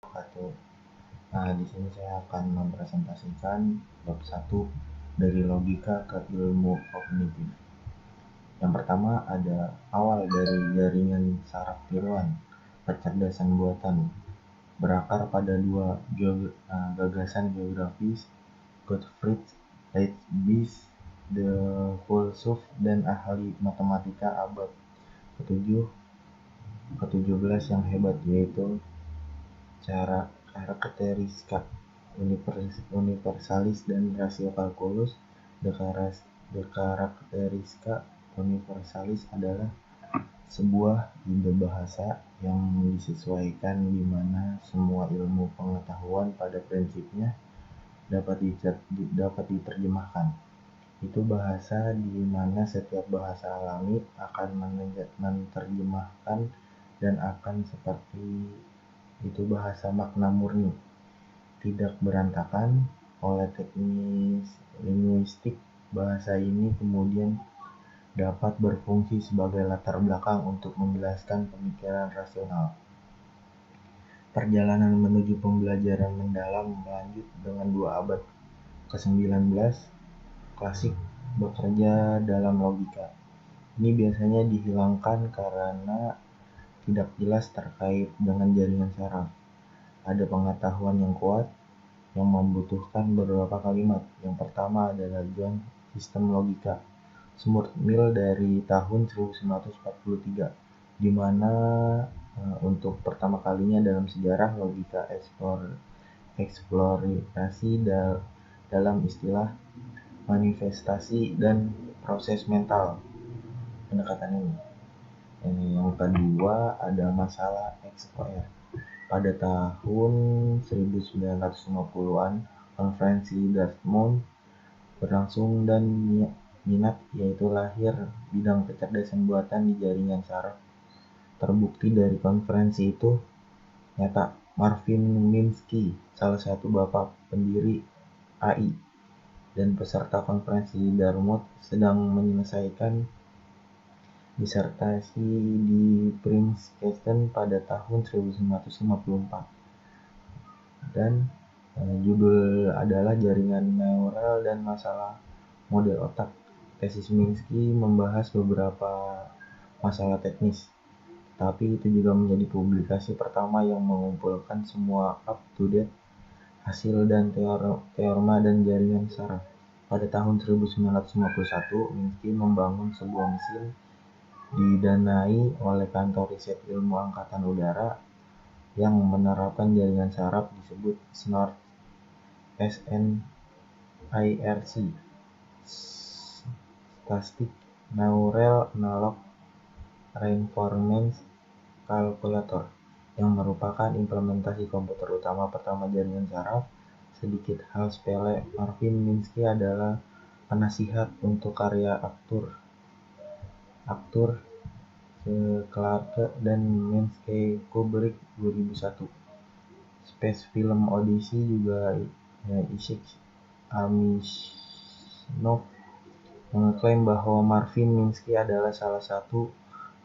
wabarakatuh. Nah, di sini saya akan mempresentasikan bab 1 dari logika ke ilmu kognitif. Yang pertama ada awal dari jaringan saraf tiruan, kecerdasan buatan, berakar pada dua gagasan geografis, Gottfried Leibniz, the filsuf dan ahli matematika abad ke-17 yang hebat, yaitu cara karakteristika universalis dan rasio kalkulus. De karakteristika universalis adalah sebuah ide bahasa yang disesuaikan di mana semua ilmu pengetahuan pada prinsipnya dapat diterjemahkan. Itu bahasa di mana setiap bahasa alami akan menerjemahkan dan akan seperti itu bahasa makna murni, tidak berantakan oleh teknis linguistik. Bahasa ini kemudian dapat berfungsi sebagai latar belakang untuk menjelaskan pemikiran rasional. Perjalanan menuju pembelajaran mendalam melanjut dengan 2 abad ke-19 klasik bekerja dalam logika. Ini biasanya dihilangkan karena tidak jelas terkait dengan jaringan saraf. Ada pengetahuan yang kuat yang membutuhkan beberapa kalimat. Yang pertama adalah John Sistem Logika, Stuart Mill dari tahun 1943, di mana untuk pertama kalinya dalam sejarah logika eksplorasi dalam istilah manifestasi dan proses mental pendekatan ini. Yang kedua ada masalah XOR. Pada tahun 1950-an, konferensi Dartmouth berlangsung dan minat yaitu lahir bidang kecerdasan buatan di jaringan saraf. Terbukti dari konferensi itu nyata. Marvin Minsky, salah satu bapak pendiri AI dan peserta konferensi Dartmouth, sedang menyelesaikan disertasi di Princeton pada tahun 1954, dan judul adalah Jaringan Neural dan Masalah Model Otak. Tesis Minsky membahas beberapa masalah teknis, tapi itu juga menjadi publikasi pertama yang mengumpulkan semua up-to-date hasil dan teorema dan jaringan saraf. Pada tahun 1951, Minsky membangun sebuah mesin didanai oleh Kantor Riset Ilmu Angkatan Udara yang menerapkan jaringan saraf disebut SNIRC, Static Neural Analog Reinforcement Calculator, yang merupakan implementasi komputer utama pertama jaringan saraf. Sedikit hal sepele, Marvin Minsky adalah penasihat untuk karya aktor Clarke dan Minsky Kubrick 2001. Space film Odyssey juga Isaac Asimov mengeklaim bahwa Marvin Minsky adalah salah satu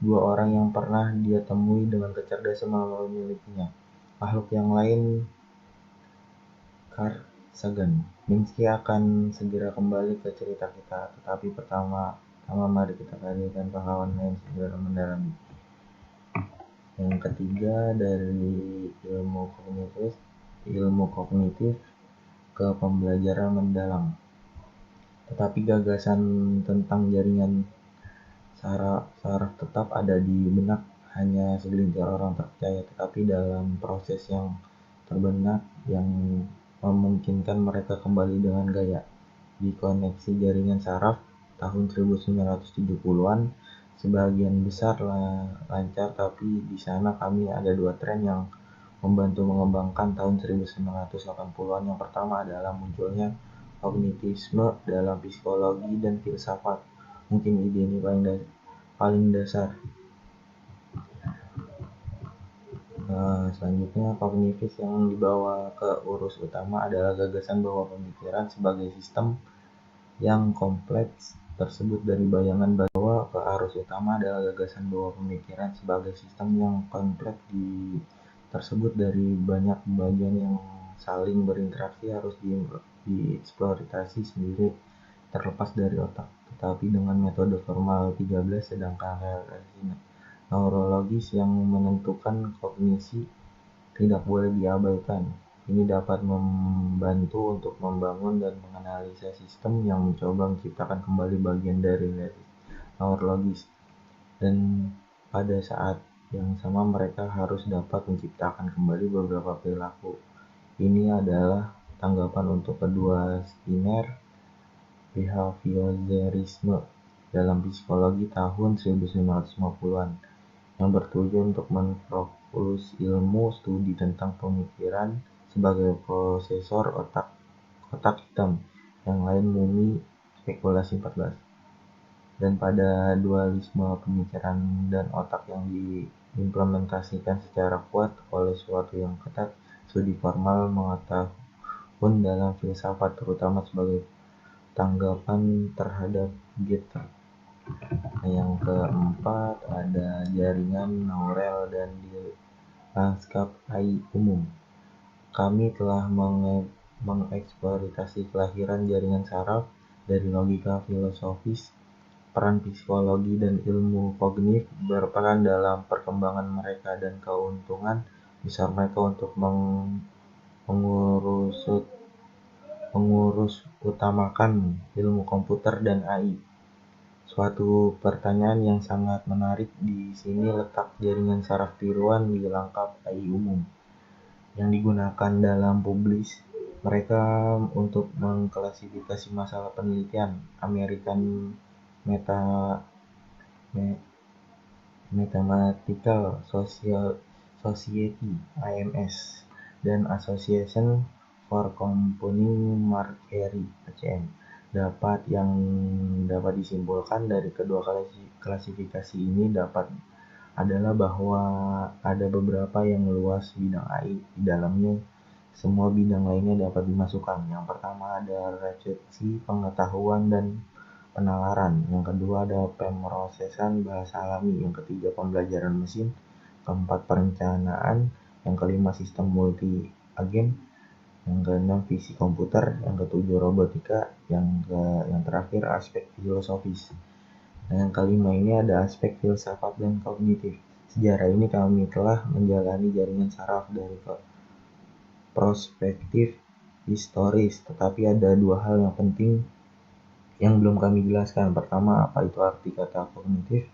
2 orang yang pernah dia temui dengan kecerdasan memilikinya. Makhluk yang lain, Carl Sagan. Minsky akan segera kembali ke cerita kita, tetapi pertama mari kita hadirkan pahlawan yang segera mendalami. Yang ketiga dari ilmu kognitif ke pembelajaran mendalam. Tetapi gagasan tentang jaringan saraf tetap ada di benak hanya segelintir orang terpercaya, tetapi dalam proses yang terbenak yang memungkinkan mereka kembali dengan gaya di koneksi jaringan saraf tahun 1970-an. Sebagian besar lancar, tapi di sana kami ada 2 tren yang membantu mengembangkan tahun 1980-an. Yang pertama adalah munculnya kognitivisme dalam psikologi dan filsafat. Mungkin ide ini paling dasar. Selanjutnya, kognitivis yang dibawa ke urus utama adalah gagasan bahwa pemikiran sebagai sistem yang kompleks tersebut dari bayangan bahwa ke arus utama adalah gagasan bahwa pemikiran sebagai sistem yang kompleks tersebut dari banyak bagian yang saling berinteraksi harus dieksploitasi sendiri terlepas dari otak. Tetapi dengan metode formal 13, sedangkan relasi neurologis yang menentukan kognisi tidak boleh diabaikan. Ini dapat membantu untuk membangun dan menganalisa sistem yang mencoba menciptakan kembali bagian dari relasi neurologis, dan pada saat yang sama mereka harus dapat menciptakan kembali beberapa perilaku. Ini adalah tanggapan untuk kedua Skinner behaviorisme dalam psikologi tahun 1950-an yang bertujuan untuk memfokus ilmu studi tentang pemikiran sebagai prosesor otak hitam. Yang lain Mumi spekulasi 14. Dan pada dualisme pemikiran dan otak yang diimplementasikan secara kuat oleh suatu yang ketat, studi formal mengetahui dalam filsafat terutama sebagai tanggapan terhadap Goethe. Yang keempat ada jaringan neurel dan di lanskap AI umum. Kami telah mengeksploitasi kelahiran jaringan saraf dari logika filosofis. Peran psikologi dan ilmu kognitif berperan dalam perkembangan mereka dan keuntungan besar mereka untuk mengurus utamakan ilmu komputer dan AI. Suatu pertanyaan yang sangat menarik di sini letak jaringan saraf tiruan di langkap AI umum yang digunakan dalam publis mereka untuk mengklasifikasi masalah penelitian. American Mathematical Society (AMS) dan Association for Computing Markery (ACM). Yang dapat disimpulkan dari kedua klasifikasi ini adalah bahwa ada beberapa yang luas bidang AI, di dalamnya semua bidang lainnya dapat dimasukkan. Yang pertama ada resepsi, pengetahuan, dan penalaran. Yang kedua ada pemrosesan bahasa alami. Yang ketiga pembelajaran mesin. Keempat perencanaan. Yang kelima sistem multi agen. Yang keenam visi komputer. Yang ketujuh robotika. Yang terakhir aspek filosofis. Nah, yang kelima ini ada aspek filsafat dan kognitif. Sejarah ini kami telah menjalani jaringan saraf dari perspektif historis, tetapi ada dua hal yang penting yang belum kami jelaskan. Pertama, apa itu arti kata kognitif?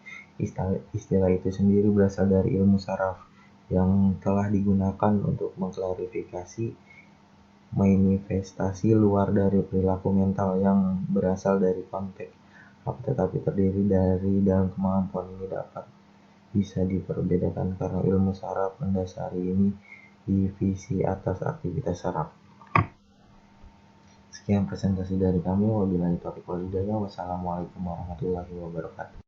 Istilah itu sendiri berasal dari ilmu saraf yang telah digunakan untuk mengklarifikasi manifestasi luar dari perilaku mental yang berasal dari konteks, tetapi terdiri dari dalam kemampuan ini dapat bisa diperbedakan karena ilmu saraf mendasari ini divisi atas aktivitas saraf. Sekian presentasi dari kami. Wabillahi taufiq wal hidayah. Wassalamualaikum warahmatullahi wabarakatuh.